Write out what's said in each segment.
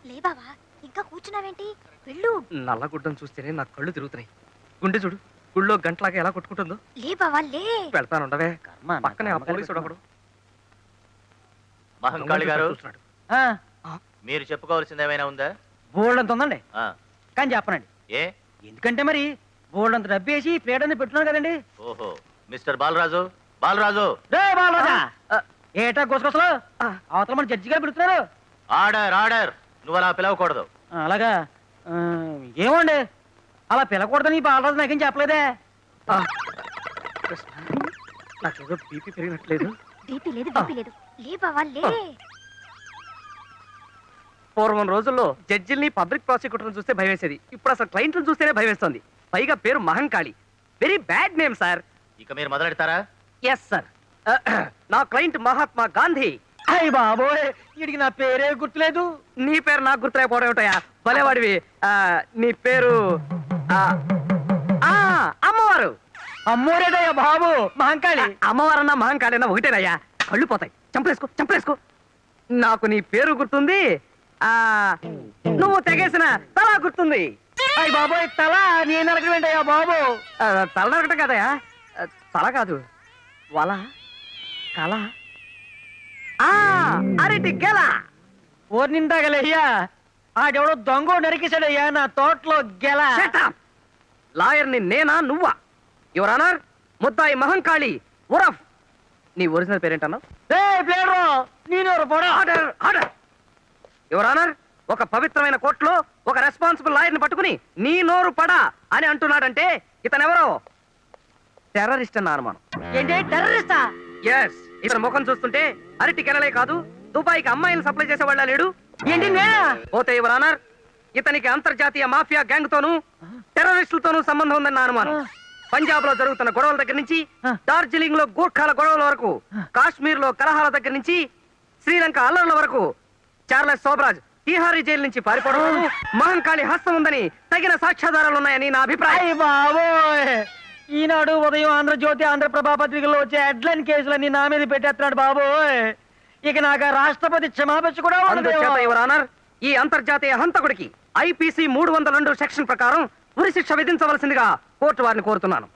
లే బావా, ఇంకా కూర్చున్నావేంటి? వెళ్ళు. నల్లగుడ్డను చూస్తేనే నా కళ్ళు తిరుగుతున్నాయి. గుండె చూడు, గుళ్ళో గంటలాగా ఎలా కొట్టుకుంటుందో. లే బావా లే. వెళ్తానుండవే. పక్కనే ఆ పోలీసుడు ఒకడు. మహంకాళి గారు, చూస్తున్నాడు. మీరు చెప్పుకోవాల్సింది ఏమైనా ఉందా? బోల్డంత ఉందండి, కానీ చెప్పనండి. ఏ? ఎందుకంటే మరి బోల్డంత డబ్బేసి ప్లేడని పెట్టున్నాను కదండి. ఓహో, మిస్టర్ బాలరాజు, బాలరాజు. రే బాలరాజా, ఏటా గుసగుసలు? అవతల మన జడ్జి గారు పెడుతున్నారు. Order, order. నువ్వు అలా పిలవకూడదు. అలాగా? ఏమోండి, అలా పిలకూడదని బాలరాజు నాకేం చెప్పలేదే. నాకేదో బీపీ పెరిగినట్లేదు. బీపీ లేదు, బీపీ లేదు. లే బావా లే. పూర్వం రోజుల్లో జడ్జిల్ని పబ్లిక్ ప్రాసిక్యూటర్ని చూస్తే భయం వేసేది. ఇప్పుడు అసలు క్లయింట్లను చూస్తేనే భయం వేస్తుంది. పైగా పేరు Mahankali. Very bad name sir. ఇక మీరు మొదలెడతారా? Yes sir. నా క్లయింట్ మహాత్మా గాంధీ. అయ్య బాబోయ్, వీడికి నా పేరే గుర్తులేదు. నీ పేరు నాకు గుర్తులేకపోవడం ఏమిటయా? భలేవాడివి. నీ పేరు అమ్మవారు. అమ్మోరేటయ్యా బాబు, మహంకాళి. అమ్మవారన్నా మహంకాళి ఒకటేనయ్యా. కళ్ళు పోతాయి. చంపలేసుకో, చంపలేసుకో. నాకు నీ పేరు గుర్తుంది, నువ్వు తెగేసిన తల గుర్తుంది. అయ్య బాబోయ్, తల నేను నరకవేంటయ్యా బాబు? తల నరకటం కదయా, తల కాదు, వల, కల, అరటి గెల. ఓర్నిందాగలయ్యా, ఆడెవడో దొంగ నరికేశాడయ్యా నా తోటలో గెల. లాయర్ని నేనా నువ్వా? యువర్ ఆనర్, ముద్దాయి మహంకాళి ఉరఫ్. నీ ఒరిజినల్ పేరేంటన్నా? Order, order. యువర్ ఆనర్, ఒక పవిత్రమైన కోర్టులో ఒక రెస్పాన్సిబుల్ లాయర్ని పట్టుకుని నీ నోరు పడా అని అంటున్నాడంటే ఇతనెవరో టెర్రరిస్ట్ అన్న అనుమానం. ఏంటి టెర్రరిస్టా? ఎస్. ఇతని ముఖం చూస్తుంటే అరటి కెనలే కాదు, దుబాయ్కి అమ్మాయిలు సప్లై చేసేవాళ్ళ లేడు. ఏంటి పోతే యువర్ ఆనర్, ఇతనికి అంతర్జాతీయ మాఫియా గ్యాంగ్ తోనూ టెర్రరిస్టులతోనూ సంబంధం ఉందన్న అనుమానం. పంజాబ్ లో జరుగుతున్న గొడవల దగ్గర నుంచి డార్జిలింగ్ లో గూర్ఖాల గొడవల వరకు, కాశ్మీర్ లో కలహాల దగ్గర నుంచి శ్రీలంక అల్లర్ల వరకు, చార్లెస్ సోబరాజ్ తిహారీ జైలు నుంచి పారిపోవడం మహంకాళి హస్తం ఉందని తగిన సాక్ష్యాధారాలు ఉన్నాయని నా అభిప్రాయం. బాబోయ్, ఈనాడు ఉదయం ఆంధ్రజ్యోతి, ఆంధ్రప్రభ పత్రికల్లో వచ్చే హెడ్లైన్ కేసులన్నీ నా మీద పెట్టేస్తున్నాడు బాబోయ్. ఇక నాకు రాష్ట్రపతి క్షమాపణ కూడా అందుచేత యువర్ ఆనర్, ఈ అంతర్జాతీయ హంతకుడికి ఐపీసీ 302 సెక్షన్ ప్రకారం ఉరి శిక్ష విధించవలసిందిగా కోర్టు వారిని కోరుతున్నాను.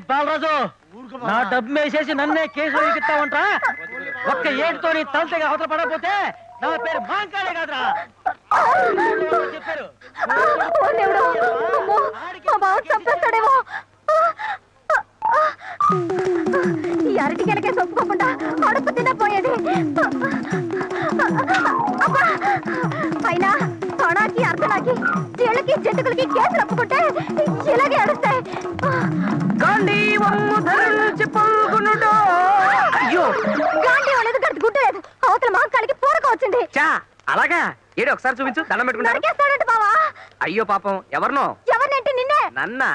బాలరాజు, నా డబ్బు వేసేసి నన్నే కేసులో ఎక్కిస్తావంటా? ఒక్క ఏడుతో నీ తలతగా అవతల పడకపోతే నా పేరు మహంకాళే కాదురా చెప్పారు. ఈ అరటి కెలకే ఒప్పుకోకుండా అడుపు తినపోయేది. అయినా తొణాకి అర్థనాకి చీళ్ళకి జంతుకులకి కేసులు ఒప్పుకుంటే ఇలాగే అడుస్తాయి. అయ్యో, గాంధీ అనేది గడి గుడ్డలేదు, అవతల మహంకాళికి పూరక వచ్చింది. అలాగా? ఏడు ఒకసారి చూపించు, దండం పెట్టుకుంటారు. బావా. అయ్యో పాపం, ఎవరినో? ఎవరినంటే నిన్నే. నన్నా?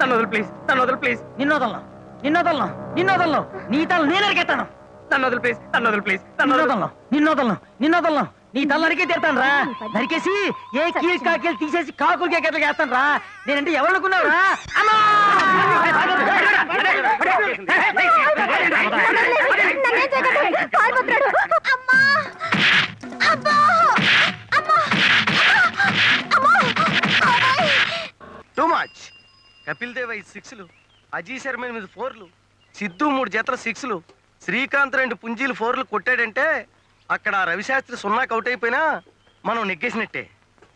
తనొదలు ప్లీజ్, తనొదలు ప్లీజ్. నిన్నోదలను, నిన్నోదలను, నిన్నోదలను. నీ తల నేను నరికేస్తాను. తనొదలు ప్లీజ్, తనొదలు ప్లీజ్. నిన్నోదలను, నిన్నోదలను, నిన్నోదలను. నీ తల నరికే తీరుతాను రా. నరికేసి ఏ కీలు కాకీలు తీసేసి కాకులు కేకట్లు వేస్తాను రా. నేనంటే ఎవరు అనుకున్నావురా? Too much. కపిల్ దేవ్ 5 6లు, అజీ శర్మ 8 4లు, సిద్ధు 3 జతల 6లు, శ్రీకాంత్ 2 పుంజీలు 4లు కొట్టాడంటే అక్కడ రవిశాస్త్రి 0కి అవుట్ అయిపోయినా మనం నెగ్గేసినట్టే.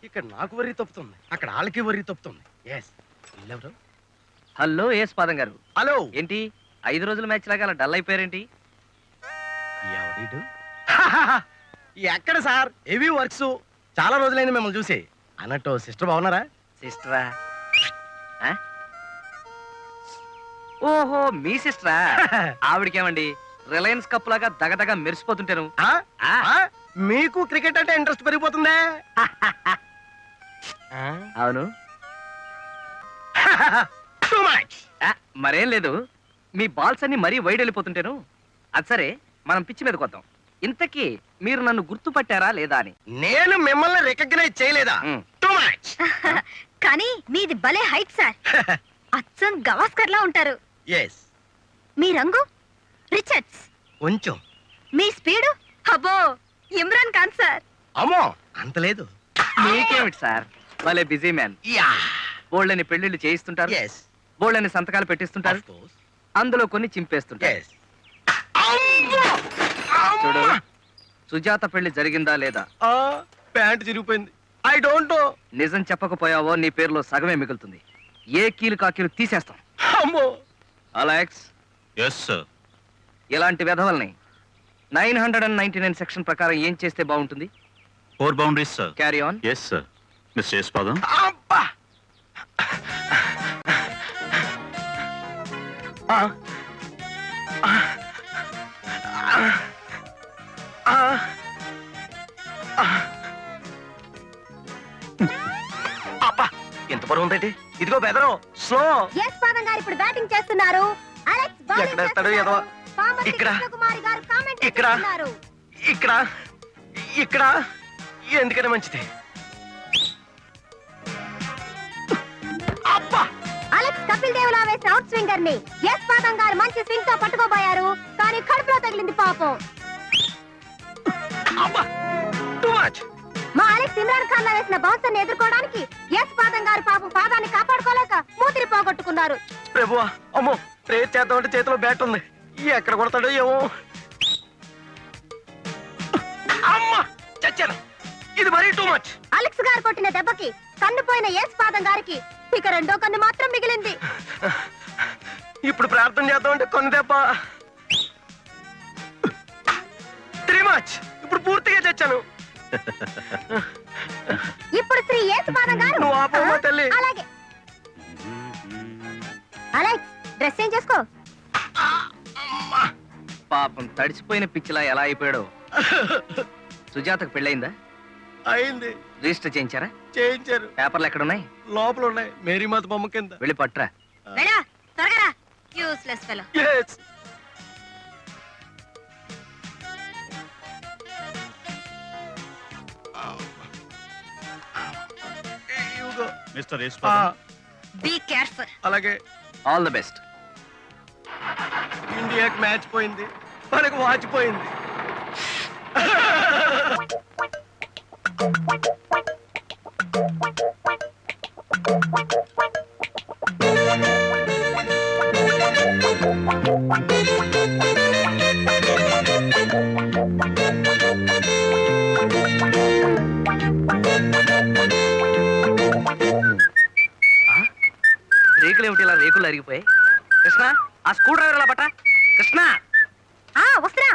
ఇక్కడ నాకు వరి తప్పుతుంది, అక్కడ వాళ్ళకి వరి తప్పుతుంది. ఎస్. హలో ఎస్ పాదం గారు. హలో. ఏంటి 5 రోజుల మ్యాచ్ లాగా అలా డల్ అయిపోయారేంటి? ఎక్కడ సార్, హెవీ వర్క్స్. చాలా రోజులైంది మిమ్మల్ని చూసి. అన్నట్టు సిస్టర్ బాగున్నారా? సిస్టరా? ఓహో, మీ సిస్టరా? ఆవిడకేమండి రిలయన్స్ కప్ లాగా దగదగ మెరిసిపోతుంటాను. మీకు క్రికెట్ అంటే ఇంట్రెస్ట్ పెరిగిపోతుందే. అవును. Too much. మరేం లేదు, మీ బాల్స్ అన్ని మరీ వైడ్ వెళ్ళిపోతుంటాను. అది సరే, మనం పిచ్చి మీదకి వద్దాం. ఇంతకీ మీరు నన్ను గుర్తుపట్టారా లేదా అని. నేను మిమ్మల్ని రికగ్నైజ్ చేయలేదా? Too much. కానీ మీది భలే హైట్ సార్. అచ్చం గవాస్కర్ లా ఉంటారు. ఎస్, మీ రంగు రిచర్డ్స్, కొంచెం. మీ స్పీడు అబ్బో ఇమ్రాన్ ఖాన్ సార్. అమ్మో అంత లేదు. మీకేమిటి సార్, వాళ్ళే బిజీ మ్యాన్. యా, బోళ్ళని పెళ్లిళ్ళు చేయిస్తుంటారు, ఎస్, బోళ్ళని సంతకాలు పెట్టిస్తుంటారు, ఆఫ్ కోర్స్, అందులో కొన్ని చింపేస్తుంటారు. ఎస్. అమ్మో, చూడు, అమ్మా! సుజాత పెళ్లి జరిగిందా లేదా ఆ, ప్యాంట్ చిరిగిపోయింది. I don't know. నిజం చెప్పకపోయావో నీ పేరులో సగమే మిగులుతుంది. ఏ కీలు కాకీలు తీసేస్తాం. అమ్మో, అలెక్స్, ఎస్ సార్. ఇలాంటి వెధవల్ని 999 సెక్షన్ ప్రకారం ఏం చేస్తే బాగుంటుంది? 4 boundaries sir. Carry on. Yes sir. Mister Yashpadam. అబ్బా! ఆ, ఆ, ఆ, ఆ. అబ్బా, ఎంత బరువు ఉందండి. ఇదిగో బెదరు, స్లో. ఎస్ పాదం గారు ఇప్పుడు బ్యాటింగ్ చేస్తున్నారు. అలెక్స్ బౌలింగ్ ఎక్కడ వేస్తాడు చేస్తున్నారు. ఎదవ? పామర్తి ఇక్కడ. కృష్ణకుమారి గారు కామెంట్ ఇక్కడ. చేస్తున్నారు. ఇక్కడ ఇక్కడ ఎందుకని మంచిది. అబ్బా, అలెక్స్ కపిల్ దేవ్ లా వేసిన అవుట్ స్వింగర్ ని ఎస్ పాదం గారు మంచి స్వింగ్ తో పట్టుకోబోయారు, కానీ కడుపులో తగిలింది పాపం. అబ్బా, టూ మచ్. మా అలెక్స్ ఇమ్రాన్ ఖాన్ లా వేసిన బౌన్సర్ ని ఎదుర్కోవడానికి ఎస్ పాదం గారు పాపం పాదాన్ని కాపాడుకోలేక మూతిరి పోగొట్టుకున్నారు. ప్రభువా, అమ్మో, ప్రేర్ చేద్దామంటే చేతిలో బ్యాట్ ఉంది. ఎక్కడ కొడతాడో ఏమో. అమ్మా, చచ్చాను. ఇది మరీ టూ మచ్. అలెక్స్ గారు కొట్టిన దెబ్బకి కన్ను పోయిన ఎస్ పాదం గారికి ఇక రెండో కన్ను మాత్రం మిగిలింది. ఇప్పుడు ప్రార్థన చేద్దామంటే కొన్ని దెబ్బ. Three much. ఇప్పుడు పూర్తిగా చచ్చాను. ఇప్పుడు శ్రీ ఎస్ పాదం గారు నువ్వు ఆపమ్మా తల్లి. అలాగే. అలెక్స్ డ్రెస్ చేంజ్ చేసుకో. పాపం తడిసిపోయిన పిచ్చిలా ఎలా అయిపోయాడో. సుజాతకు పెళ్ళయిందా? అయింది. రిజిస్టర్ చేయించారా? చేయించారు. పేపర్లు ఎక్కడున్నాయి? లోపల ఉన్నాయి, మేరీ మాత బొమ్మ కింద. వెళ్ళి పట్రా. వెళ్ళా త్వరగా. Useless fellow. Yes. You go. Mister ఆ, యశ్పాదం. Be careful. అలాగే. All the best. ఇండియాకి మ్యాచ్ పోయింది, మనకు వాచ్ పోయింది. రేకులు ఏమిటి ఇలా రేకులు అరిగిపోయి? కృష్ణ, ఆ స్క్రూ డ్రైవర్ ఇలా పట్ట. కృష్ణ, వస్తున్నా.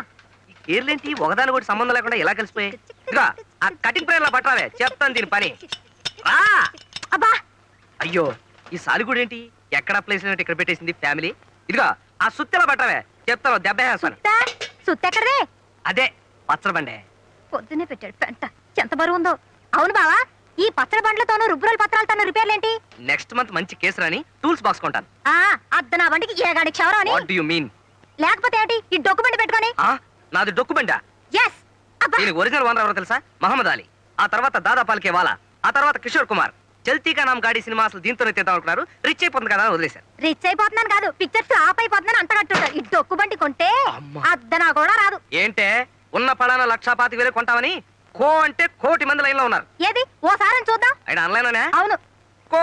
ఈ కేర్లేంటి ఒకదాని కూడా సంబంధం లేకుండా ఎలా కలిసిపోయాయి? ఇదిగో ఆ కటింగ్ ప్రేర్ ఇలా పట్టావే, చెప్తాను దీని పని. రా. అబ్బా, అయ్యో, ఈ సాలిగూడు ఏంటి ఎక్కడ ప్లేస్ ఇక్కడ పెట్టేసింది ఫ్యామిలీ. ఇదిగో ఆ సుత్తెలా పట్టావే, చెప్తాను దెబ్బ వేస్తాను. సుత్తెక్కడే? అదే పచ్చడి బండే. పొద్దునే పెట్టాడు పెంట. ఎంత బరువు ఉందో. అవును బావా, ఈ పచ్చడి బండ్లతోనూ రుబ్బురోల పత్రాలతోనూ రిపేర్లేంటి? నెక్స్ట్ మంత్ మంచి కేసు రాని టూల్స్ బాక్స్ కొంటాను. అద్ద నా బండికి ఏగాడి క్షవరం అని. What do you mean? లేకపోతే ఏంటి ఈ డొక్కు బండి పెట్టుకొని? నాది డొక్కు బండా. ఎస్. అబ్బా, దీని ఒరిజినల్ ఓనర్ ఎవరో తెలుసా? మహమ్మద్ అలీ. ఆ తర్వాత దాదా పాల్కే వాలా, ఆ తర్వాత కిషోర్ కుమార్. చల్తీకా నామ్ గాడి సినిమా అసలు దీంతోనే తీద్దాం అనుకున్నారు. రిచ్ అయిపోతుంది కదా అని వదిలేశారు. రిచ్ అయిపోతున్నాను కాదు, పిక్చర్స్ ఆప్ అయిపోతున్నాను అంత కట్టుంటారు. ఈ డొక్కు బండి కొంటే అమ్మా. అద్దనా కూడా రాదు. ఏంటే ఉన్న పడాన 1,25,000 కొంటామని కో అంటే కోటి మంది లైన్ లో ఉన్నారు. ఏది ఓసారి చూద్దాం. ఆయన ఆన్లైన్ లోనే అవును. కో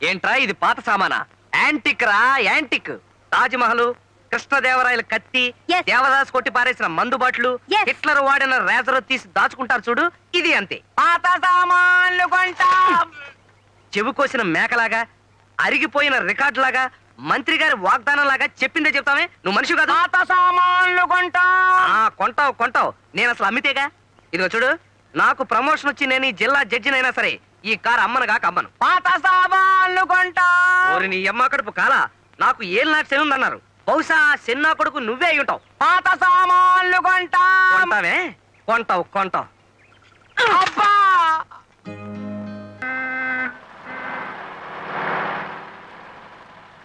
ఏంట్రా ఇది పాత సామానా? యాంటిక్ రా, యాంటిక్. తాజ్మహల్, కృష్ణదేవరాయల కత్తి, Yes. దేవదాస్ కొట్టి పారేసిన మందు బాట్లు, Yes. హిట్లర్ వాడిన రేజర్ తీసి దాచుకుంటారు చూడు, ఇది అంతే. పాత సామాన్లు కొంటాం. చెవి కోసిన మేకలాగా, అరిగిపోయిన రికార్డు లాగా, మంత్రి గారి వాగ్దానం లాగా చెప్పిందే చెప్తామే. నువ్వు మనిషి కాదు. పాత సామాన్లు కొంటావు కొంటావు. నేను అసలు అమ్మితేగా. ఇదిగో చూడు, నాకు ప్రమోషన్ వచ్చి నేను ఈ జిల్లా జడ్జినైనా సరే ఈ కారు అమ్మను కాక అమ్మను. పాత సామాన్లు కొంటా. ఓరి నీ అమ్మ కడుపు కాల, నాకు ఏం నాకు శని ఉందన్నారు. బహుశా శన్నా కొడుకు నువ్వే అయి ఉంటావు. పాత సామాన్లు కొంటావే. కొంటావు. అబ్బా!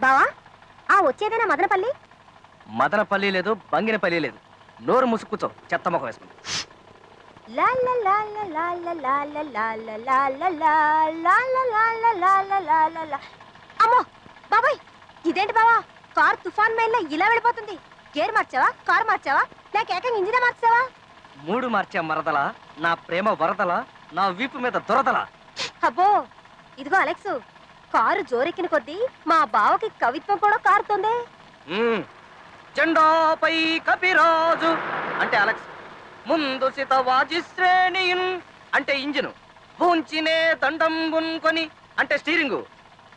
బావా, వచ్చేదేనా మదనపల్లి? మదనపల్లి లేదు, బంగినపల్లి లేదు. నోరు ముసుక్కుచో, చెత్త ముఖం వేసుకుని. లా లా లా లా లా లా లా లా లా లా లా లా లా లా లా లా లా లా లా లా. అమ్మో బాబాయ్, ఇదేంటి బావా, కార్ తుఫాన్ మైల్లో ఇలా వెళ్ళిపోతుంది. గేర్ మార్చావా, కార్ మార్చావా, లేక ఏకంగా ఇంజినే మార్చావా? మూడు మార్చే మరదల, నా ప్రేమ వరదల, నా వీపు మీద దొరదల. అబ్బో ఇదిగో అలెక్స్, కారు జోరెక్కిన కొద్దీ మా బావకి కవిత్వం కూడా కారుతుంది. జెండాపై కపిరాజు అంటే అలెక్స్, ముందు సితవాజి శ్రేణియున్ అంటే ఇంజిను, భూంచినే దండం బున్కొని అంటే స్టీరింగు,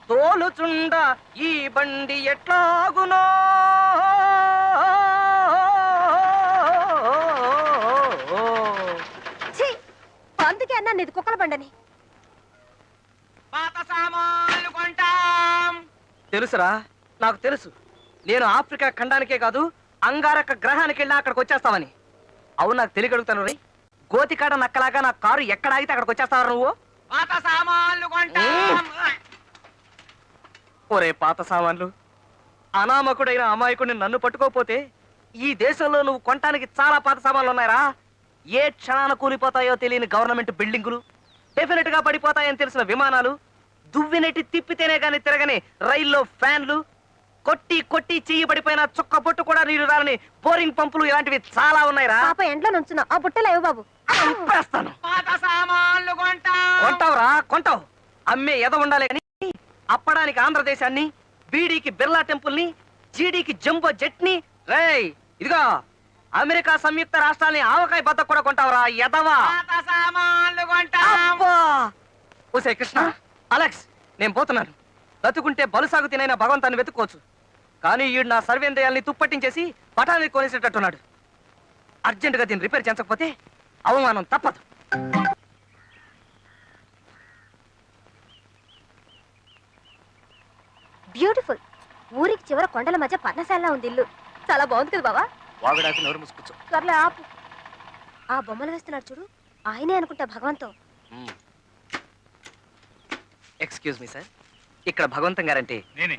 తోలుచుండ ఈ బండి ఎట్లాగునో. ఛీ, అందుకే అన్నా నీది కుక్కల బండని. పాత సామాన్లు కొంటాం. తెలుసురా, నాకు తెలుసు. నేను ఆఫ్రికా ఖండానికే కాదు, అంగారక గ్రహానికి వెళ్ళినా అక్కడికి వచ్చేస్తావని. అవును, నాకు తెలియగలుగుతాను రే. గోతికాడ నక్కలాగా నా కారు ఎక్కడ ఆగితే అక్కడికి వచ్చేస్తావు నువ్వు. పాత సామాన్లు కొంటాం. ఒరే పాత సామాన్లు, అనామకుడైన అమాయకుడిని నన్ను పట్టుకోపోతే ఈ దేశంలో నువ్వు కొనటానికి చాలా పాత సామాన్లు ఉన్నాయరా. ఏ క్షణాన కూలిపోతాయో తెలియని గవర్నమెంట్ బిల్డింగులు, డెఫినెట్ గా పడిపోతాయని తెలిసిన విమానాలు, దువ్వినెట్టి తిప్పితేనే గాని తిరగని రైల్లో ఫ్యాన్లు, కొట్టి కొట్టి చెయ్యి పడిపోయిన చుక్క పొట్టు కూడా నీరు రాలని బోరింగ్ పంపులు, ఇలాంటివి చాలా ఉన్నాయిరా. పాప ఎండ్లో నుంచున్నా ఆ బుట్టలేవు బాబు. చంపేస్తాను. కొంటావురా, కొంటావు. అమ్మే ఎద ఉండాలి కానీ అప్పడానికి ఆంధ్రదేశాన్ని, బీడీకి బిర్లా టెంపుల్ ని, జీడీకి జంబో జెట్ ని, రేయ్ ఇదిగో అమెరికా సంయుక్త రాష్ట్రాలని ఆవకాయ బద్ద కూడా కొంటావురా ఎదవా. అబ్బా! ఓసే కృష్ణ, అలెక్స్, నేను పోతున్నాను. బతుకుంటే బలుసాగు తినైన భగవంతాన్ని వెతుక్కోవచ్చు, కానీ ఈడు నా సర్వేంద్రియాల్ని తుప్పట్టించేసి పటాన్ని కొనేసేటట్టున్నాడు. అర్జెంటుగా దీన్ని రిపేర్ చేయించకపోతే అవమానం తప్పదు. బ్యూటిఫుల్. ఊరికి చివర కొండల మధ్య పర్ణశాల ఉంది ఇల్లు. చాలా బాగుంది కదా బావా. వాగుడాకి నోరు మూసుకొచ్చు. సర్లే ఆపు. ఆ బొమ్మలు వేస్తున్నాడు చూడు, ఆయనే అనుకుంటా భగవంతం. ఎక్స్క్యూజ్ మీ సార్, ఇక్కడ భగవంతం గారంటే నేనే.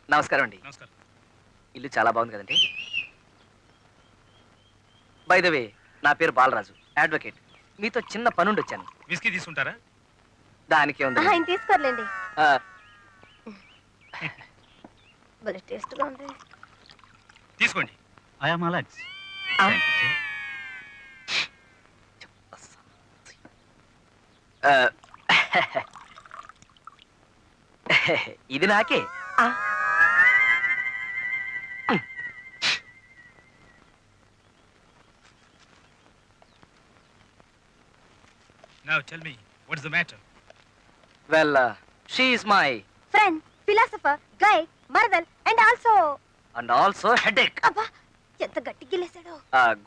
నమస్కారం అండి. నమస్కారం. ఇల్లు చాలా బాగుంది కదండి. బై ద వే, నా పేరు బాలరాజు, అడ్వకేట్. మీతో చిన్న పనుండి వచ్చాను. విస్కీ తీసుకుంటారా? దానికే ఉంది. ఆయన తీసుకోర్లేండి. ఆ, భలే టేస్ట్గా ఉంది. తీసుకోండి. I'm Alex. ఆ. ఆ, ఇది నాకే. ఆ. Now tell me, what is the matter? Well, she is my friend, philosopher, guide, మరదల్ and also and also headache. అబ్బా ఎంత గట్టి గిల్లేశాడో.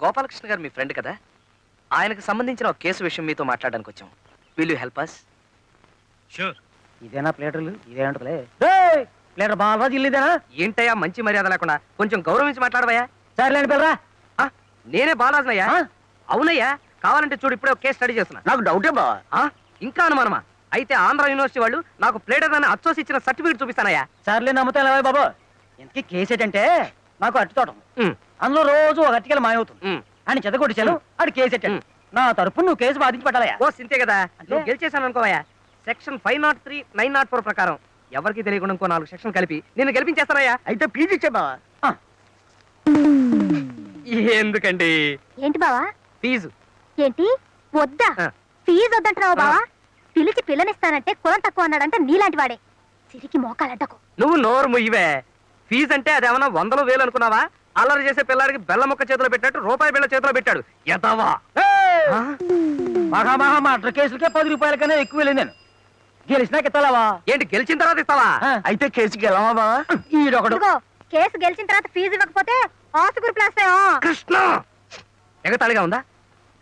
గోపాలకృష్ణ గారు మీ ఫ్రెండ్ కదా, ఆయనకు సంబంధించిన ఒక కేసు విషయం మీతో మాట్లాడడానికి వచ్చాం. Will you help us? Sure. ఇదేనా ప్లేటర్లు? ఇదేంటలే ప్లేటర్ బాలరాజు ఇల్లు ఇదేనా? ఏంటయ్యా మంచి మర్యాద లేకుండా, కొంచెం గౌరవించి మాట్లాడవయ్యా. సర్లేండి పిల్లరా. నేనే బాలాజనయ్యా. ఆ? అవునయ్యా, కావాలంటే చూడు, ఇప్పుడే ఒక కేసు స్టడీ చేస్తున్నా. నాకు డౌటే బావా. ఇంకా అనుమానమా? అయితే ఆంధ్ర యూనివర్సిటీ వాళ్ళు నాకు ప్లేటర్ అని అచ్చోసి ఇచ్చిన సర్టిఫికేట్ చూపిస్తానయ్యా. సర్లే నమ్ముతాను బాబు. ఇంతకీ కేసు ఏంటంటే, నాకు అట్టి తోటం, ఉమ్, అందులో రోజు ఒక అట్టికలు మాయవుతుంది. ఉమ్. అని చెదగొట్టించాను, ఆడు కేసు ఎట్టాడు. నా తరపున నువ్వు కేసు బాధించి పెట్టాలయా. ఓ సింతే కదా, నువ్వు గెలిచేశాను అనుకోవయ్యా. సెక్షన్ 503, 904 ప్రకారం ఎవరికి తెలియకుండా ఇంకో 4 సెక్షన్ కలిపి నిన్ను గెలిపించేస్తానయ్యా. అయితే పీజీ ఇచ్చే బావా. ఎందుకండి ఏంటి బావా? ఫీజు? ఏంటి వద్దా? ఆ. ఫీజు వద్దంటున్నావు బావా? పిలిచి పిల్లనిస్తానంటే కులం తక్కువ అన్నాడంటే నీలాంటి వాడే. సిరికి మోకాలంటకు. నువ్వు నోరు ముయ్యవే. ఫీజు అంటే అదేమన్నా 100 వేలు అనుకున్నావా? అల్లరి చేసే పిల్లాడికి బెల్ల ముక్క చేతిలో పెట్టాడు, రూపాయి బిళ్ళ చేతిలో పెట్టాడు. ఎదవా! మహా మర్డర్ కేసులకే 10 రూపాయల కన్నా ఎక్కువ వెళ్ళింది నేను. గెలిచినాక ఇస్తావా? ఏంటి గెలిచిన తర్వాత ఇస్తావా? అయితే కేసుకి వెళ్ళమా బావా? ఈడొకడు. ఇదిగో కేసు గెలిచిన తర్వాత ఫీజు ఇవ్వకపోతే ఆసుగురు ప్లాస్. కృష్ణ, ఎగతాళిగా ఉందా?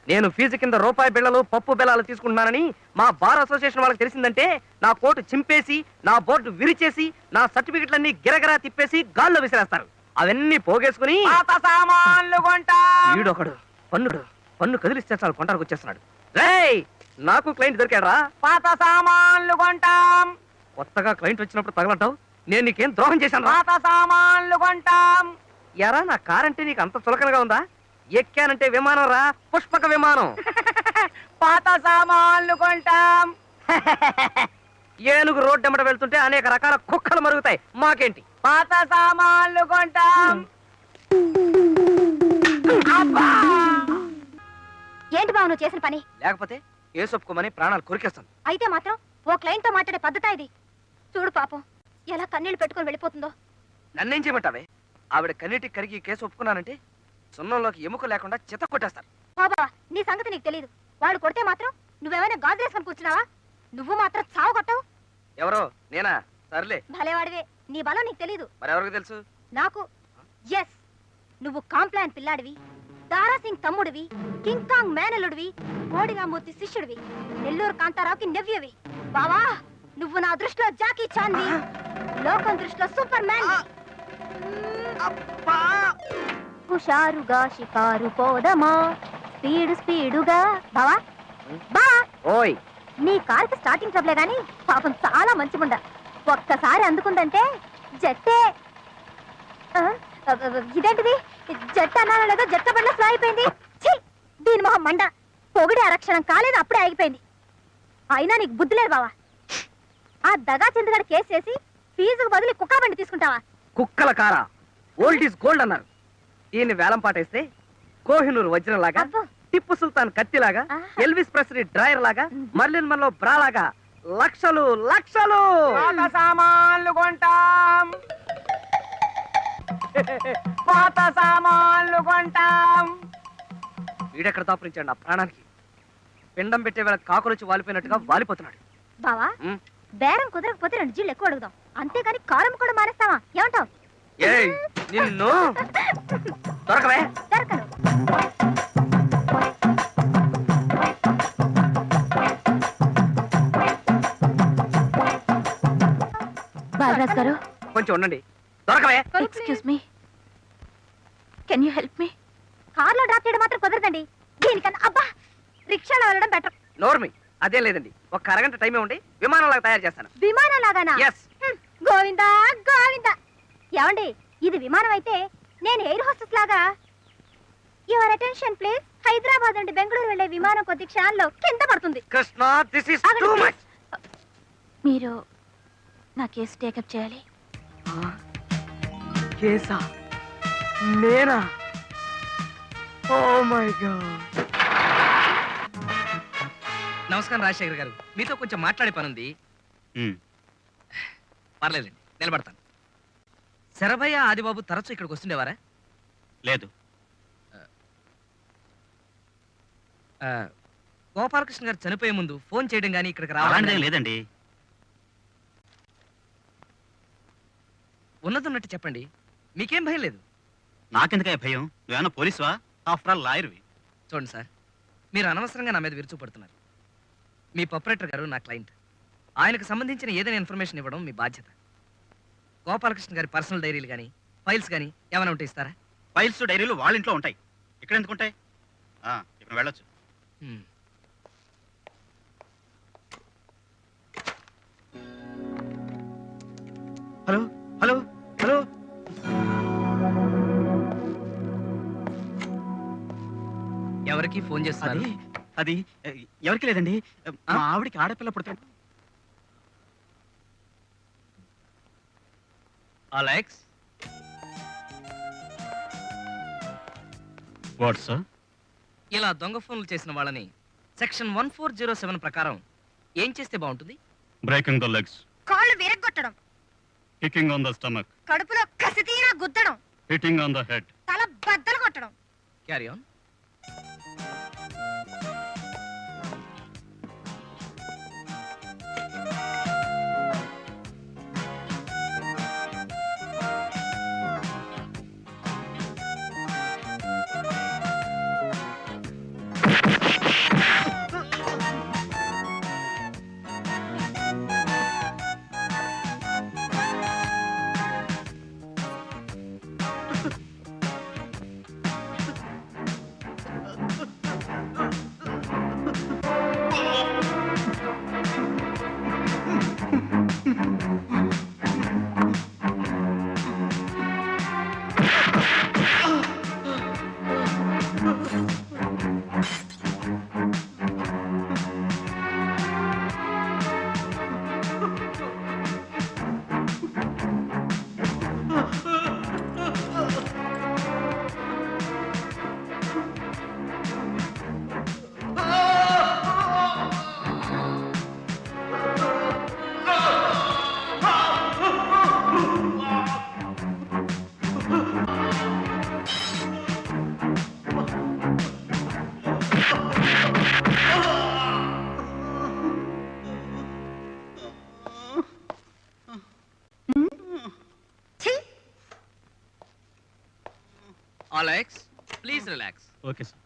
నేను ఫీజు కింద రూపాయి బిళ్ళలు, పప్పు బెల్లాలు తీసుకుంటున్నానని మా బార్ అసోసియేషన్ వాళ్ళకి తెలిసిందంటే నా కోటు చింపేసి, నా బోర్డు విరిచేసి, నా సర్టిఫికెట్లన్నీ గిరగిరా తిప్పేసి గాల్లో విసిరేస్తారు. అవన్నీ పోగేసుకుని ఈడొకడు పన్ను కదిలిస్తే చాలు కొంటానికి వచ్చేస్తున్నాడు. రేయ్, నాకు క్లయింట్ దొరికాడరా. పాత సామాన్లు కొంటాం. కొత్తగా క్లయింట్ వచ్చినప్పుడు తగలంటావు. నేను నీకేం ద్రోహం చేశాను? పాత సామాన్లు కొంటాం. ఎరా, నా కార్ అంటే నీకు అంత చులకనగా ఉందా? ఎక్కానంటే విమానం రా, పుష్పక విమానం. పాత సామాన్లు కొంటాం. ఏనుగు రోడ్డు ఎమ్మట వెళ్తుంటే అనేక రకాల కుక్కలు మరుగుతాయి, మాకేంటి? పాత సామాన్లు కొంటాం. ఏంటి బావ నువ్వు చేసిన పని? లేకపోతే ఏ ఒప్పుకోమని ప్రాణాలు కొరికేస్తాను. అయితే మాత్రం ఓ క్లయింట్ తో మాట్లాడే పద్ధత ఇది? చూడు పాపం ఎలా కన్నీళ్లు పెట్టుకొని వెళ్ళిపోతుందో. నన్నేం చేయమంటావే? ఆవిడ కన్నీటికి కరిగి కేసు ఒప్పుకున్నానంటే సున్నంలోకి ఎముక లేకుండా చిత కొట్టేస్తారు. బాబా నీ సంగతి నీకు తెలియదు. వాడు కొడితే మాత్రం నువ్వేమైనా గాజు వేసుకొని కూర్చున్నావా? నువ్వు మాత్రం చావు కొట్టవు. ఎవరో నేనా? సర్లే, భలేవాడివే. నీ బలం నీకు తెలీదు, మరెవరికి తెలుసు? నాకు. ఎస్, నువ్వు కాంప్లాన్ పిల్లాడివి, దారాసింగ్ తమ్ముడివి, కింగ్ కాంగ్ మేనలుడివి, కోడిగామూర్తి శిష్యుడివి, నెల్లూరు కాంతారావుకి నెవ్యవి. బావా నువ్వు నా దృష్టిలో జాకీ చాన్వి, లోకం దృష్టిలో సూపర్ మ్యాన్. హుషారుగా షికారు పోదమా, స్పీడుగా. బావా బా, ఓయ్, నీ కార్కి స్టార్టింగ్ ట్రబులే గాని పాపం చాలా మంచి ముండ. ఒక్కసారి అందుకుందంటే జట్టే. ఇదేంటిది? జట్టు అన్నానో లేదో జట్ట బండ్ల స్లో అయిపోయింది. ఛీ, దీని మొహం మండ. పొగిడి అరక్షణం కాలేదు, అప్పుడే ఆగిపోయింది. అయినా నీకు బుద్ధి లేదు బావా. ఆ దగా చంద్రుగాడు కేసు చేసి ఫీజుకు బదులు కుక్క బండి తీసుకుంటావా? కుక్కల కారా, ఓల్డ్ ఈజ్ గోల్డ్ అన్నారు. ఈయన్ని వేలం పాటేస్తే కోహినూరు వజ్రం లాగా, అబ్బో. టిప్పు సుల్తాన్ కత్తిలాగా, ఆహా. ఎల్విస్ ప్రెస్లీ డ్రైయర్ లాగా, మర్లిన్ మన్లో బ్రా లాగా లక్షలు లక్షలు. పాత సామాన్లు కొంటాం. పాత సామాన్లు కొంటాం. వీడెక్కడ దాపురించాడు నా ప్రాణానికి? పిండం పెట్టే వేళ కాకులొచ్చి వాలిపోయినట్టుగా వాలిపోతున్నాడు. బావా ఉమ్. బేరం కుదరకపోతే 2 జిల్లు ఎక్కువ అడుగుదాం, అంతేగాని కారం కూడా మానేస్తావా? ఏమంటావు? ఏయ్, నిన్ను దొరకవే. దొరకను. బాలరాజ్ గారు, కొంచెం ఉండండి. దొరకవే. Excuse me, can you help me? కార్లో డ్రాప్ చేయడం మాత్రం కుదరదండి. దీనికన్నా అబ్బా రిక్షాలో వెళ్ళడం బెటర్. నోర్మి, అదే లేదండి. ఒక అరగంట టైమే ఉండి విమానంలాగా తయారు చేస్తాను. విమానం లాగానా? Yes. గోవిందా గోవిందా. ఏమండి, ఇది విమానం అయితే నేను ఎయిర్ హోస్టెస్ లాగా. Your attention please. హైదరాబాద్ నుండి బెంగళూరు వెళ్లే విమానం కొద్ది క్షణాల్లో కింద పడుతుంది. కృష్ణ, దిస్ ఇస్ ఆగండి, టూ please. మచ్. మీరు నా కేసు టేకప్ చేయాలి. కేసా? నేనా? Oh my god. నమస్కారం రాజశేఖర్ గారు, మీతో కొంచెం మాట్లాడే పని ఉంది. పర్లేదండి, నిలబడతాను. శరభయ్య ఆదిబాబు తరచూ ఇక్కడికి వస్తుండేవారా? లేదు. గోపాలకృష్ణ గారు చనిపోయే ముందు ఫోన్ చేయడం కానీ ఇక్కడికి అలాంటిదేం రావడం లేదండి. ఉన్నదున్నట్టు చెప్పండి, మీకేం భయం లేదు. నాకెందుకే భయం? నువ్వేమన్నా పోలీసువా? After all లాయర్వి. చూడండి సార్, మీరు అనవసరంగా నా మీద విరుచుపడుతున్నారు. మీ ప్రొపరేటర్ గారు నా క్లయింట్. ఆయనకు సంబంధించిన ఏదైనా ఇన్ఫర్మేషన్ ఇవ్వడం మీ బాధ్యత. గోపాలకృష్ణ గారి పర్సనల్ డైరీలు కానీ ఫైల్స్ కానీ ఏమైనా ఉంటే ఇస్తారా? ఫైల్స్ డైరీలు వాళ్ళ ఇంట్లో ఉంటాయి, ఇక్కడ ఎందుకు ఉంటాయి? ఇప్పుడు వెళ్ళొచ్చు. హ్మ్. Hello hello hello. ఎవరికి ఫోన్ చేస్తున్నారు? అది అది ఎవరికి లేదండి. మా ఆవిడికి ఆడపిల్ల పుడతాడు. Alex, what sir? ఇలా దొంగ ఫోన్లు చేసిన వాళ్ళని సెక్షన్ 1407 ప్రకారం ఏం చేస్తే బాగుంటుంది? బ్రేకింగ్ ద లెగ్స్, కాళ్ళు విరగ్గొట్టడం, కికింగ్ ఆన్ ద స్టమక్, కడుపులో కసితీరా గుద్దడం, హిట్టింగ్ ఆన్ ద హెడ్. తల బద్దలు కొట్టడం. Carry on. Alex please relax. Okay sir.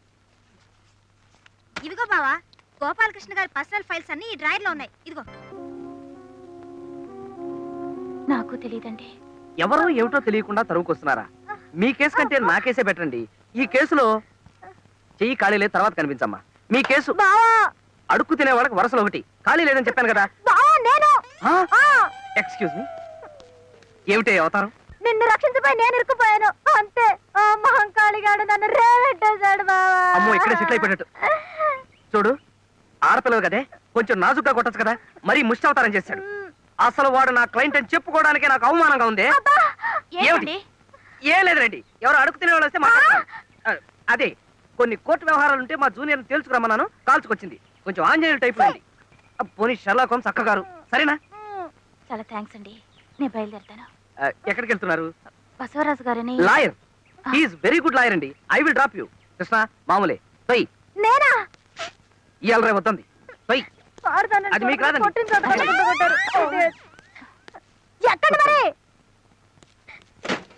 ఇదిగో బావా, గోపాలకృష్ణ గారి పర్సనల్ ఫైల్స్ అన్ని ఈ డ్రాయర్ లో ఉన్నాయి. ఇదిగో. నాకు తెలియదండి. ఎవరో ఏమిటో తెలియకుండా తరువుకొస్తున్నారా? మీ కేసు కంటే నా కేసే బెటరండి. ఈ కేసులో చెయ్యి ఖాళీ లేదు, తర్వాత కనిపించమ్మా. మీ కేసు బావా, అడుక్కు తినే వాళ్ళకి వరుసలు ఒకటి, ఖాళీ లేదని చెప్పాను కదా. బావా నేను ఎక్స్క్యూజ్ మీ, ఏమిటే అవతారం? నిన్ను రక్షించబోయి నేను ఇరుక్కుపోయాను అంతే. ఆ మహంకాళిగాడు నన్ను రేవెట్టేశాడు బావా. అమ్మో, ఇక్కడే సెటిల్ అయిపోయినట్టు. చూడు, ఆడపిల్లలు కదే, కొంచెం నాజుగ్గా కొట్టచ్చు కదా, మరీ ముష్టి అవతారం చేశాడు. అసలు వాడు నా క్లయింట్ అని చెప్పుకోవడానికే నాకు అవమానంగా ఉంది. ఏమిటి? ఏం లేదులేండి, ఎవరు అడుగు తినే వాళ్ళు వస్తే మాట్లాడతాను. అదే కొన్ని కోర్టు వ్యవహారాలు ఉంటే మా జూనియర్ తేల్చుకురమ్మన్నాను, కాల్చుకొచ్చింది. కొంచెం ఆంజనేయులు టైప్ అండి. పోనీ షెర్లాక్ హోమ్స్ అక్కగారు, సరేనా? చాలా థ్యాంక్స్ అండి, నేను బయలుదేరుతాను. ఎక్కడికి వెళ్తున్నారు? బసవరాజు గారని lawyer. He is very good lawyer అండి. I will drop you. Krishna, మామూలే పోయి. నేనా? ఇవాళ రేపు వద్దండి పోయి. అది మీకు రాదండి. ఎక్కండి మరి.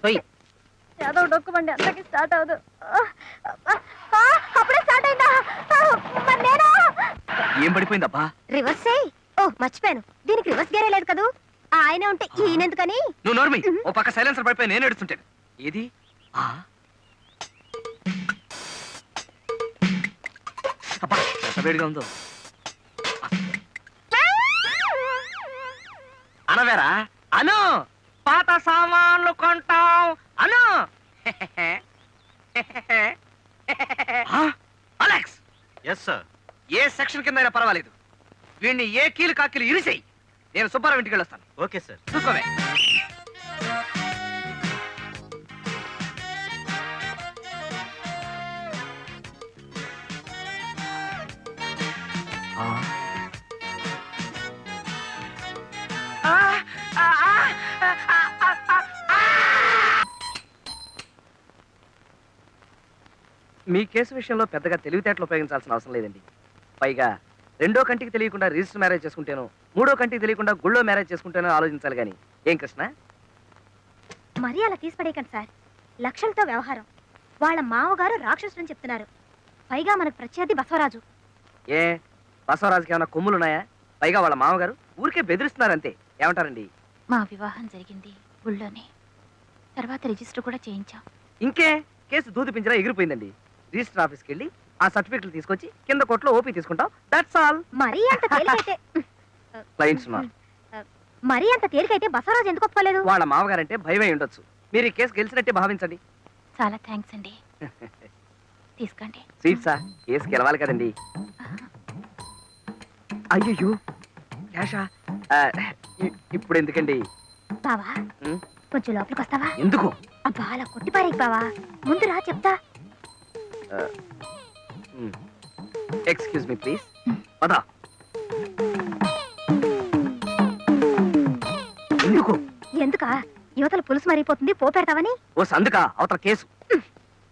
పోయి. ఏదో డొక్కుమండి, అందరికి స్టార్ట్ అవదు. అప్పుడే స్టార్ట్ అయిందా? మరి నేనా? ఏం పడిపోయిందబ్బా? రివర్స్ చేయి. ఓ మర్చిపోయాను, దీనికి రివర్స్ గేరే లేదు కదూ. ఆయన ఉంటే ఈయనెందుకని. నువ్వు నోర్మి. ఓ పక్క సైలెన్సర్ పడిపోయి నేను ఏడుస్తుంటాను. ఏది? అబ్బా, ఎంత వేడిగా ఉందో. అనవేరా? అను, పాత సామాన్లు కొంటాం అను. Alex, yes sir. ఏ సెక్షన్ కింద అయినా పర్వాలేదు, వీడిని ఏ కీలు కాకీలు ఇరిసేయి. నేను సుబ్బారావు ఇంటికి వెళ్ళొస్తాను. Okay sir. చూసుకోవే. మీ కేసు విషయంలో పెద్దగా తెలివితేటలు ఉపయోగించాల్సిన అవసరం లేదండి. పైగా రెండో కంటికి తెలియకుండా రిజిస్టర్ మ్యారేజ్ చేసుకుంటేనో, మూడో కంటికి తెలియకుండా గుళ్ళో మ్యారేజ్ చేసుకుంటేనో ఆలోచించాలి కానీ. ఏం కృష్ణ? మరీ అలా తీసిపడేయకండి సార్, లక్షలతో వ్యవహారం. వాళ్ళ మామగారు రాక్షసుని చెప్తున్నారు. పైగా మనకు ప్రత్యర్థి బసవరాజు. ఏ బసవరాజుకి ఏమైనా కొమ్ములున్నాయా? పైగా వాళ్ళ మామగారు ఊరికే బెదిరిస్తున్నారంతే. ఏమంటారండి? మా వివాహం జరిగింది గుళ్ళోనే, తర్వాత రిజిస్టర్ కూడా చేయించాం. ఇంకే కేసు దూది పింజరా ఎగిరిపోయిందండి. రిజిస్టర్ ఆఫీస్కి వెళ్ళి ఆ సర్టిఫికెట్లు తీసుకొచ్చి కింద కోర్టులో ఓపీ తీసుకుంటాం. That's all. మరీ అంత తేలికైతే క్లయింట్స్ ఉన్నారు. మరీ అంత తేలికైతే బసవరాజు ఎందుకు ఒప్పుకోలేదు? వాళ్ళ మామగారంటే భయమై ఉండొచ్చు. మీరు ఈ కేసు గెలిచినట్టే భావించండి. చాలా థ్యాంక్స్ అండి, తీసుకోండి. సీట్సా? కేసు గెలవాలి కదండి. అయ్యో క్యాషా? ఇప్పుడు ఎందుకండి? బావా, ఉం? కొంచెం లోపలికి వస్తావా? ఎందుకు? అబ్బా, అలా కొట్టి పారేయ్ బావా, ముందు రా చెప్తా. Excuse me please. పదా. ఎందుకు? ఎందుకా? యువతల పులుసు మరిగిపోతుంది, పోపెడతావని. ఓ సందుకా? అవతల కేసు.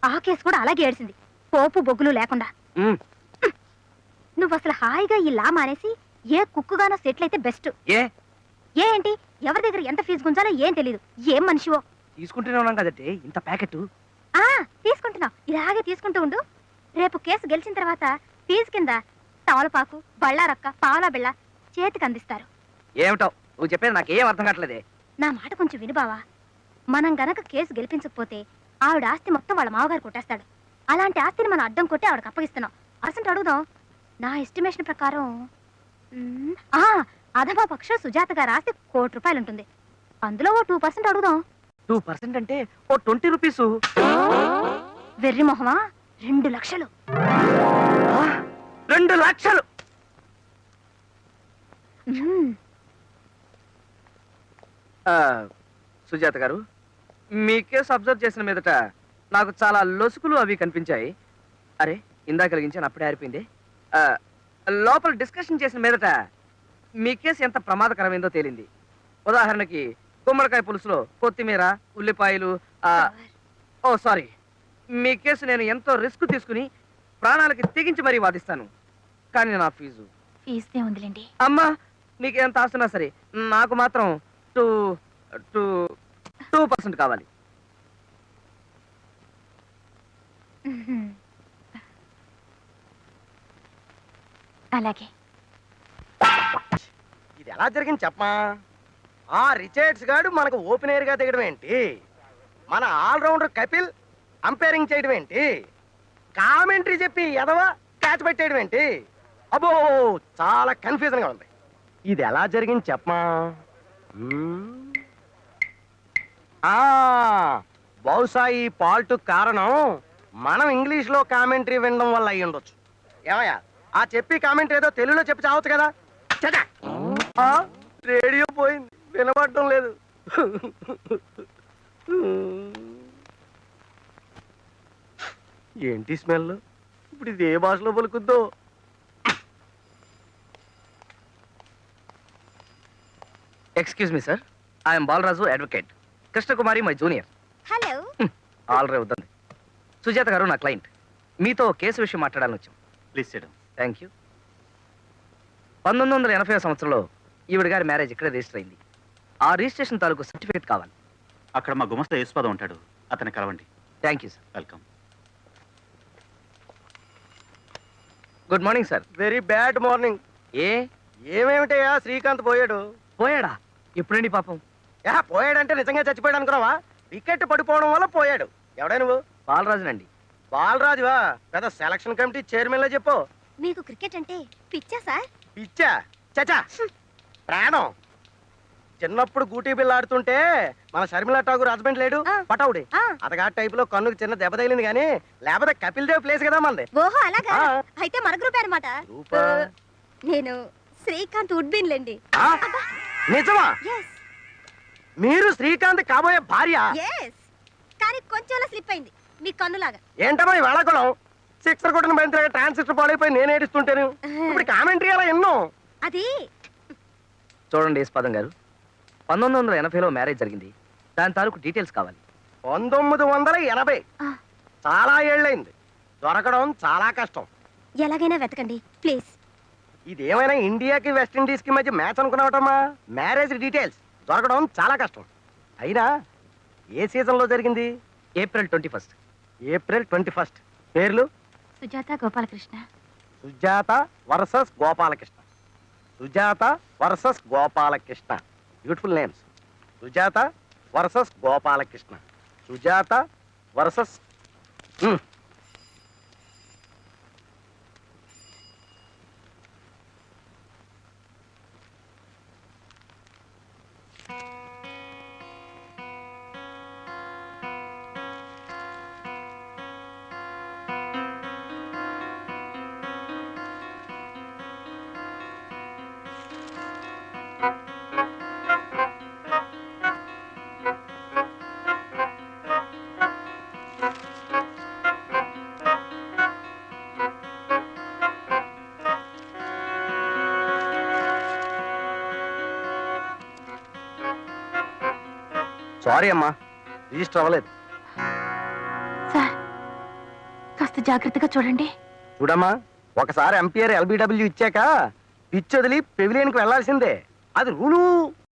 ఆ కేసు కూడా అలాగే ఏడిసింది, పోపు బొగ్గులు లేకుండా. ఉమ్, నువ్వు అసలు హాయిగా ఈ లా మానేసి ఏ కుక్కుగానో సెటిల్ అయితే బెస్ట్. ఏ ఏంటి, ఎవరి దగ్గర ఎంత ఫీజు గుంజాలో ఏం తెలీదు. ఏం మనిషివో. తీసుకుంటూనే ఉన్నాం కదంటే ఇంత ప్యాకెట్. తీసుకుంటున్నావు, ఇలాగే తీసుకుంటూ ఉండు. రేపు కేసు గెలిచిన తర్వాత ఫీజు కింద తమలపాకు, బళ్ళారక్క, పావలా బిళ్ళ చేతికి అందిస్తారు. ఏమిటో నువ్వు చెప్పేది నాకేం అర్థం కావట్లేదే. నా మాట కొంచెం విను బావా. మనం గనక కేసు గెలిపించకపోతే ఆవిడ ఆస్తి మొత్తం వాళ్ళ మామగారు కొట్టేస్తాడు. అలాంటి ఆస్తిని మనం అడ్డం కొట్టి ఆవిడకి అప్పగిస్తున్నాం. అసలు అడుగుదాం. నా ఎస్టిమేషన్ ప్రకారం అధమా పక్షం సుజాత గారి ఆస్తి ₹1,00,00,000 ఉంటుంది. అందులో ఓ 2% అడుగుదాం. 2% అంటే ఓ 20 రూపీసు. వెర్రి మొహమా, 2 లక్షలు. 2 లక్షలు? సుజాత గారు, మీ కేసు అబ్జర్వ్ చేసిన మీదట నాకు చాలా లొసుకులు అవి కనిపించాయి. అరే, ఇందాక కలిగించాను, అప్పుడే ఆరిపోయింది. లోపల డిస్కషన్ చేసిన మీదట మీ కేసు ఎంత ప్రమాదకరమైందో తేలింది. ఉదాహరణకి గుమ్మడికాయ పులుసులో కొత్తిమీర, ఉల్లిపాయలు. ఓ సారీ, మీ కేసు నేను ఎంతో రిస్క్ తీసుకుని ప్రాణాలకి తెగించి మరీ వాదిస్తాను. కానీ నా ఫీజు ఉందిలేండి. అమ్మా, మీకు ఎంత ఆస్తున్నా సరే నాకు మాత్రం 2% కావాలి. అలాగే. ఇది ఎలా జరిగింది చెప్పమా? ఆ రిచర్డ్స్ గాడు మనకు ఓపెనర్ గా దిగడం ఏంటి? మన ఆల్రౌండర్ కపిల్ అంపైరింగ్ చేయడం ఏంటి? కామెంటరీ చెప్పి ఎదవ క్యాచ్ పెట్టేయడం ఏంటి? అబ్బో చాలా కన్ఫ్యూజన్ గా ఉంది. ఇది ఎలా జరిగింది చెప్పమా? బహుశా ఈ పాల్ట్ కారణం మనం ఇంగ్లీష్ లో కామెంటరీ వినడం వల్ల అయ్యి ఉండొచ్చు. ఏమయ్యా ఆ చెప్పి కామెంటరీ ఏదో తెలుగులో చెప్పి చావచ్చు కదా. చచ్చా! రేడియో పోయింది, వినబడటం లేదు. ఏంటి స్మెల్? ఇప్పుడు ఇది ఏ భాషలో పలుకుద్దో? Excuse me sir, I'm Balaraju advocate. Krishnakumari my junior. Hello. Already వద్దండి. సుజాత గారు నా క్లయింట్. మీతో కేసు విషయం మాట్లాడాలని వచ్చాం. Please SIT. Thank you. 1980 సంవత్సరంలో ఈవిడ గారి మ్యారేజ్ ఇక్కడే రిజిస్టర్ అయింది. ఆ రిజిస్ట్రేషన్ తాలూకు సర్టిఫికేట్ కావాలి. అక్కడ మా గుమస్తా యేసుపాదం ఉంటాడు, అతన్ని కలవండి. Thank you sir. Welcome. Good morning sir. Very bad morning. ఏ ఏమేమిటయ్యా శ్రీకాంత్ పోయాడు? పోయాడా? ఎప్పుడండి పాపం? పోయాడంటే నిజంగా చచ్చిపోయాడు అనుకున్నావా? వికెట్ పడిపోవడం వల్ల పోయాడు. ఎవడా నువ్వు? బాలరాజునండి. బాలరాజువా? పెద్ద సెలక్షన్ కమిటీ చైర్మన్ లో చెప్పు. మీకు క్రికెట్ అంటే పిచ్చా సార్? పిచ్చా? చచా ప్రాణం. చిన్నప్పుడు గూటీ బిల్ల ఆడుతుంటే మన షర్మిలా ఠాగూర్ హస్బెండ్ లేడు, ఆ. పటావుడి. ఆ. అతగా టైప్ లో కన్నుకు చిన్న దెబ్బ తగిలింది కానీ లేకపోతే కపిల్ దేవ్ ప్లేస్ కదా మనది. ఓహో అలాగా. ఆ. అయితే మన గ్రూప్ అనమాట. గ్రూపా? నేను శ్రీకాంత్ ఉడ్బిన్ లేండి. ఆ? నిజమా? ఎస్ మీరు శ్రీకాంత్ కాబోయే భార్య? ఎస్. కానీ కొంచెం స్లిప్ అయింది మీ కన్నులాగా. ఏంటమ్మా ఈ వేళాకుళం? సిక్సర్ కొట్టిన బంతిలాగా ట్రాన్సిస్టర్ పాడైపోయి నేను ఏడుస్తుంటాను. ఇప్పుడు కామెంటరీ అలా ఎన్నో. అది చూడండి యేసుపాదం గారు, 1980లో మ్యారేజ్ జరిగింది. దాని తాలూకు డీటెయిల్స్ కావాలి. 1980 ఆ, చాలా ఏళ్ళైంది. దొరకడం చాలా కష్టం. ఎలాగైనా వెతకండి ప్లీజ్. ఇదేమైనా ఇండియాకి వెస్టిండీస్ కి మధ్య మ్యాచ్ అనుకున్నావటమ్మా? మ్యారేజ్ డీటెయిల్స్ దొరకడం చాలా కష్టం. అయినా ఏ సీజన్ లో జరిగింది? ఏప్రిల్ 21. ఏప్రిల్ 21. పేర్లు? Sujatha Gopalakrishna. Sujatha versus Gopalakrishna. Sujatha versus Gopalakrishna. Beautiful names. Sujatha versus Gopalakrishna. Sujatha versus sorry అమ్మా, రిజిస్టర్ అవ్వలేదు. సార్ కాస్త జాగ్రత్తగా చూడండి. చూడమ్మా, ఒకసారి ఎంపీఆర్ ఎల్బిడబ్ల్యూ ఇచ్చాక పిచ్ వదిలి పెవిలియన్కి వెళ్లాల్సిందే. అది రూలు.